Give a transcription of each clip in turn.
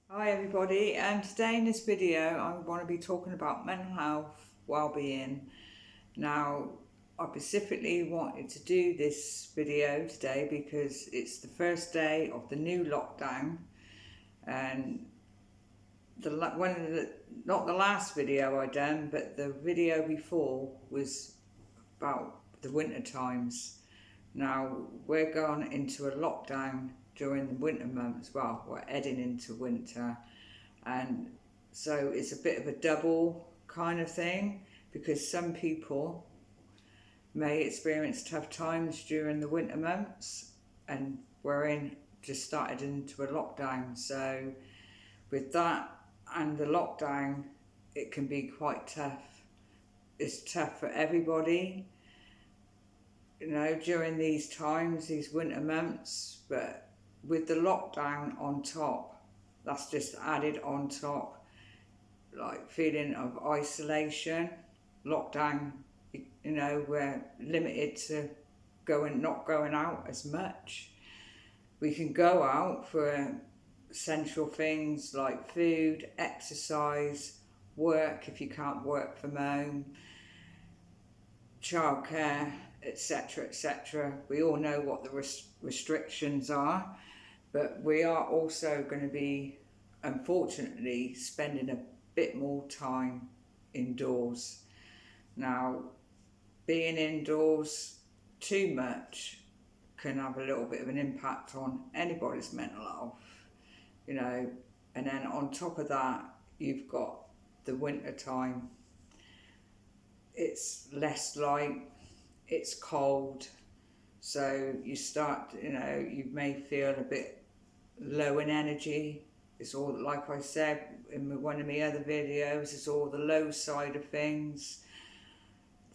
Hi everybody, and today in this video I want to be talking about mental health, well-being. Now I specifically wanted to do this video today because it's the first day of the new lockdown, and not the last video I done, but the video before was about the winter times. Now we're going into a lockdown during the winter months. Well, we're heading into winter, and so it's a bit of a double kind of thing because some people may experience tough times during the winter months, and just started into a lockdown. So with that and the lockdown, it can be quite tough. It's tough for everybody, during these times, these winter months, but with the lockdown on top, that's just added on top, like feeling of isolation, lockdown, we're limited to not going out as much. We can go out for essential things like food, exercise, work if you can't work from home, childcare, etc., etc. We all know what the restrictions are, but we are also going to be, unfortunately, spending a bit more time indoors. Now, being indoors too much can have a little bit of an impact on anybody's mental health, and then on top of that, you've got the winter time. It's less light, it's cold, so you may feel a bit low in energy. It's all, like I said in one of my other videos, it's all the low side of things,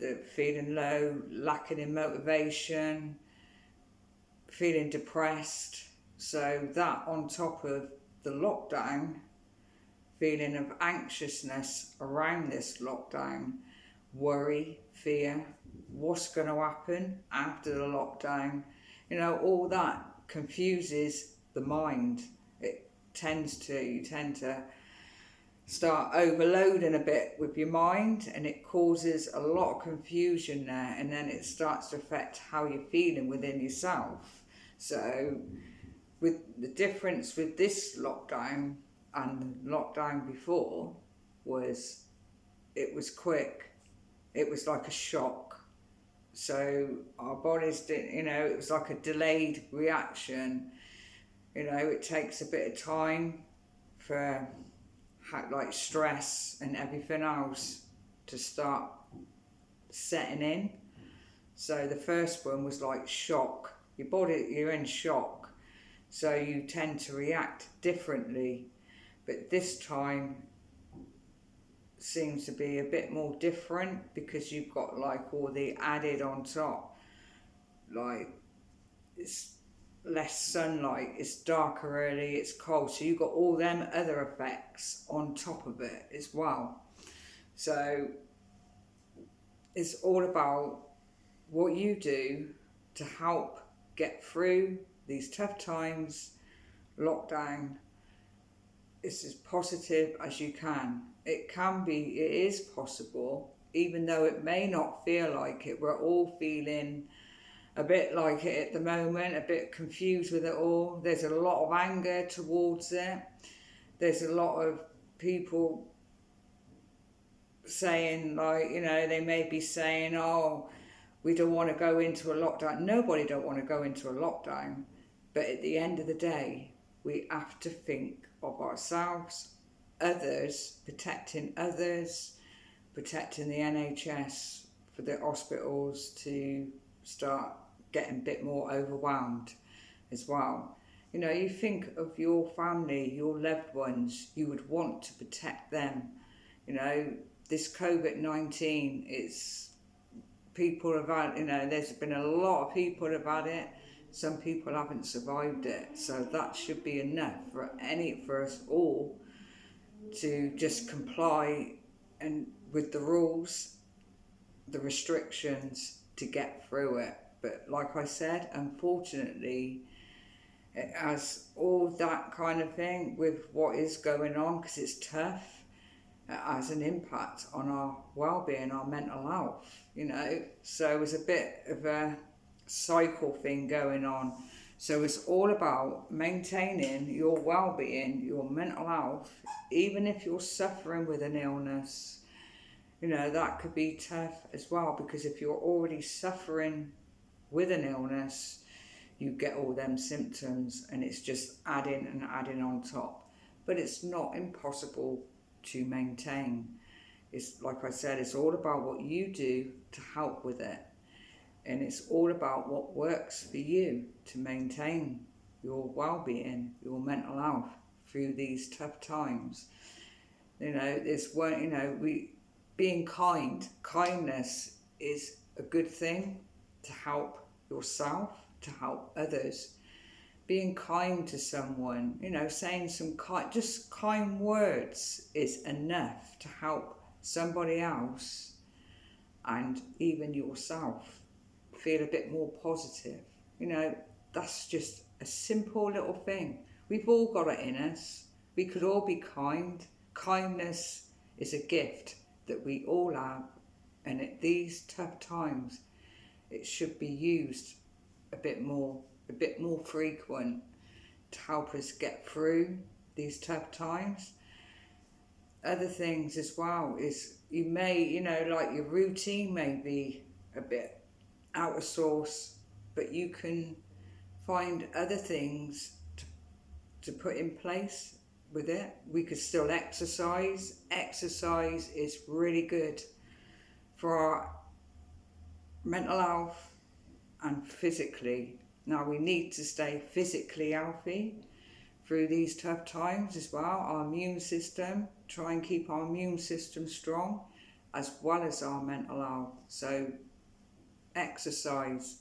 the feeling low, lacking in motivation, feeling depressed. So that on top of the lockdown, feeling of anxiousness around this lockdown, worry, fear, what's going to happen after the lockdown, all that confuses the mind. You tend to start overloading a bit with your mind, and it causes a lot of confusion there, and then it starts to affect how you're feeling within yourself. So with the difference with this lockdown and the lockdown before was it was quick. It was like a shock. So our bodies didn't, it was like a delayed reaction. It takes a bit of time for like stress and everything else to start setting in. So the first one was like shock. You're in shock. So you tend to react differently. But this time seems to be a bit more different because you've got like all the added on top, like it's less sunlight, it's darker early, it's cold, so you've got all them other effects on top of it as well. So it's all about what you do to help get through these tough times, lockdown. It's as positive as you can. It is possible, even though it may not feel like it. We're all feeling a bit like it at the moment, a bit confused with it all. There's a lot of anger towards it. There's a lot of people saying, like, they may be saying, oh, we don't want to go into a lockdown. Nobody don't want to go into a lockdown. But at the end of the day, we have to think of ourselves, others, protecting the NHS for the hospitals to start getting a bit more overwhelmed as well. You think of your family, your loved ones, you would want to protect them. This COVID-19, people have had, there's been a lot of people have had it. Some people haven't survived it, so that should be enough for us all to just comply and with the rules, the restrictions, to get through it. But like I said, unfortunately, It has all that kind of thing with what is going on, because it's tough. It has an impact on our well-being, our mental health, so it's a bit of a cycle thing going on. So it's all about maintaining your well-being, your mental health, even if you're suffering with an illness. That could be tough as well, because if you're already suffering with an illness, you get all them symptoms, and it's just adding and adding on top. But it's not impossible to maintain. It's like I said, it's all about what you do to help with it, and it's all about what works for you to maintain your well-being, your mental health through these tough times. Being kindness is a good thing to help yourself, to help others. Being kind to someone, saying some kind words is enough to help somebody else and even yourself feel a bit more positive. That's just a simple little thing. We've all got it in us. We could all be kind. Kindness is a gift that we all have, and at these tough times it should be used a bit more frequent to help us get through these tough times. Other things as well is you may, like your routine may be a bit out of source, but you can find other things to put in place with it. We could still exercise. Exercise is really good for our mental health and physically. Now, we need to stay physically healthy through these tough times as well. Our immune system, try and keep our immune system strong, as well as our mental health. So exercise,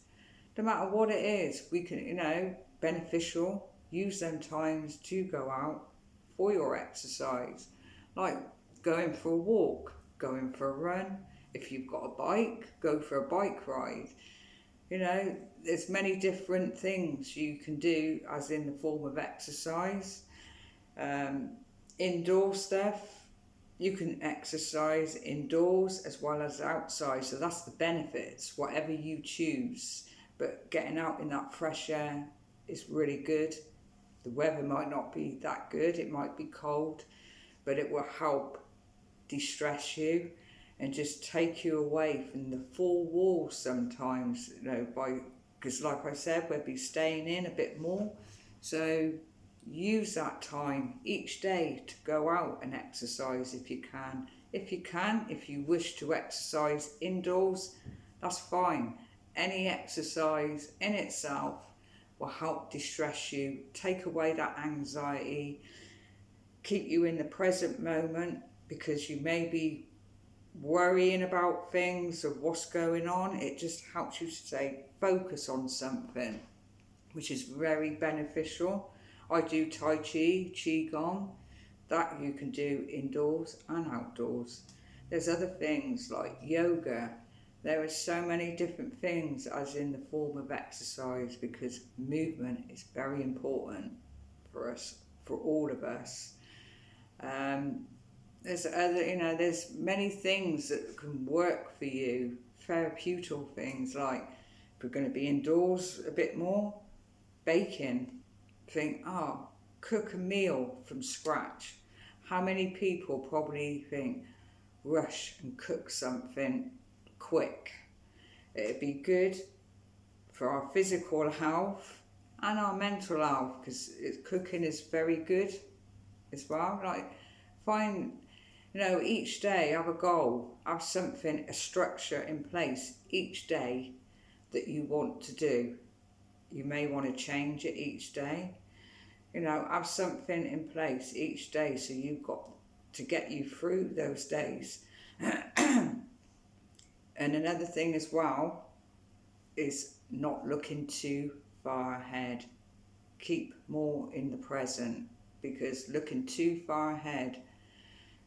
no matter what it is, we can, beneficial, use them times to go out for your exercise, like going for a walk, going for a run. If you've got a bike, go for a bike ride. There's many different things you can do as in the form of exercise. Indoor stuff, you can exercise indoors as well as outside, so that's the benefits, whatever you choose. But getting out in that fresh air is really good. The weather might not be that good, it might be cold, but it will help de-stress you and just take you away from the four walls sometimes, because like I said, we'll be staying in a bit more. So use that time each day to go out and exercise if you can. If you wish to exercise indoors, that's fine. Any exercise in itself will help distress you, take away that anxiety, keep you in the present moment, because you may be worrying about things of what's going on. It just helps you to stay focused on something, which is very beneficial. I do Tai Chi, Qigong, that you can do indoors and outdoors. There's other things like yoga. There are so many different things as in the form of exercise, because movement is very important for us, for all of us. There's many things that can work for you, therapeutic things, like if we're going to be indoors a bit more, baking. Think, cook a meal from scratch. How many people probably think, rush and cook something quick? It'd be good for our physical health and our mental health, because cooking is very good as well. Like, find, each day have a goal, have something, a structure in place each day that you want to do. You may want to change it each day. Have something in place each day, so you've got to get you through those days. And another thing as well is not looking too far ahead. Keep more in the present, because looking too far ahead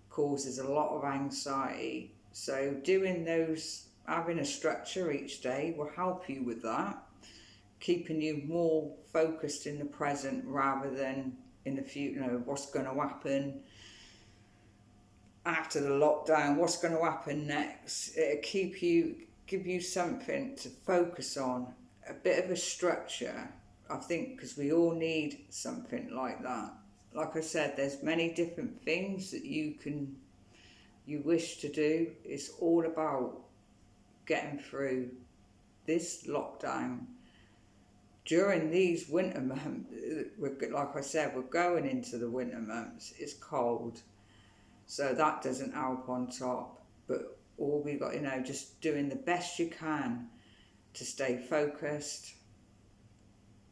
causes a lot of anxiety. So having a structure each day will help you with that. keeping you more focused in the present rather than in the future, what's going to happen after the lockdown, what's going to happen next. It'll give you something to focus on, a bit of a structure, I think, because we all need something like that. Like I said, there's many different things that you wish to do. It's all about getting through this lockdown. During these winter months, like I said, we're going into the winter months. It's cold, so that doesn't help on top. But all we got, just doing the best you can to stay focused,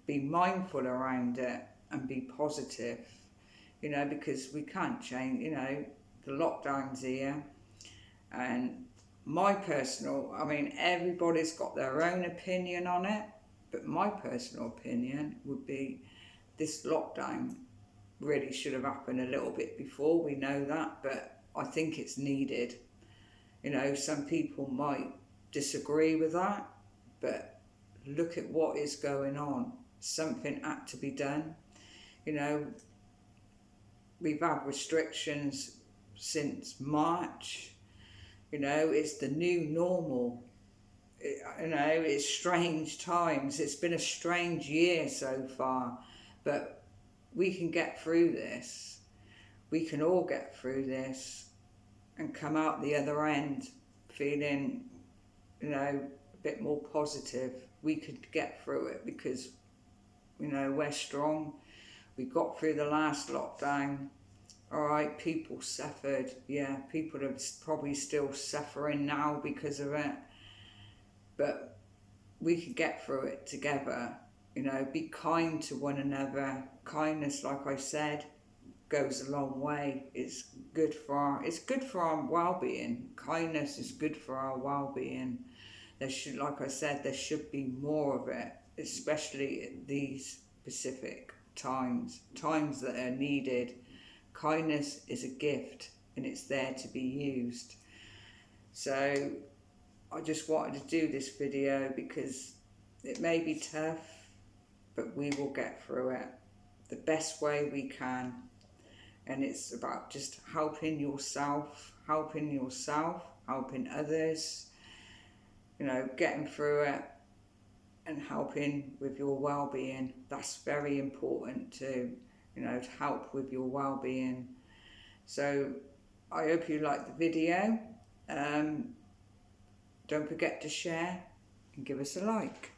be mindful around it, and be positive. Because we can't change. The lockdown's here, and my personal, everybody's got their own opinion on it. But my personal opinion would be this lockdown really should have happened a little bit before, we know that, but I think it's needed. Some people might disagree with that, but look at what is going on. Something had to be done. We've had restrictions since March. It's the new normal. It's strange times. It's been a strange year so far, but we can get through this. We can all get through this and come out the other end feeling, a bit more positive. We could get through it because, we're strong. We got through the last lockdown. All right, people suffered. Yeah, people are probably still suffering now because of it. But we can get through it together. Be kind to one another. Kindness, like I said, goes a long way. It's good for our well-being. Kindness is good for our well-being. Like I said, there should be more of it, especially at these specific times that are needed. Kindness is a gift, and it's there to be used. So I just wanted to do this video because it may be tough, but we will get through it the best way we can. And it's about just helping yourself, helping others, getting through it and helping with your well-being. That's very important too, to help with your well-being. So I hope you liked the video. Don't forget to share and give us a like.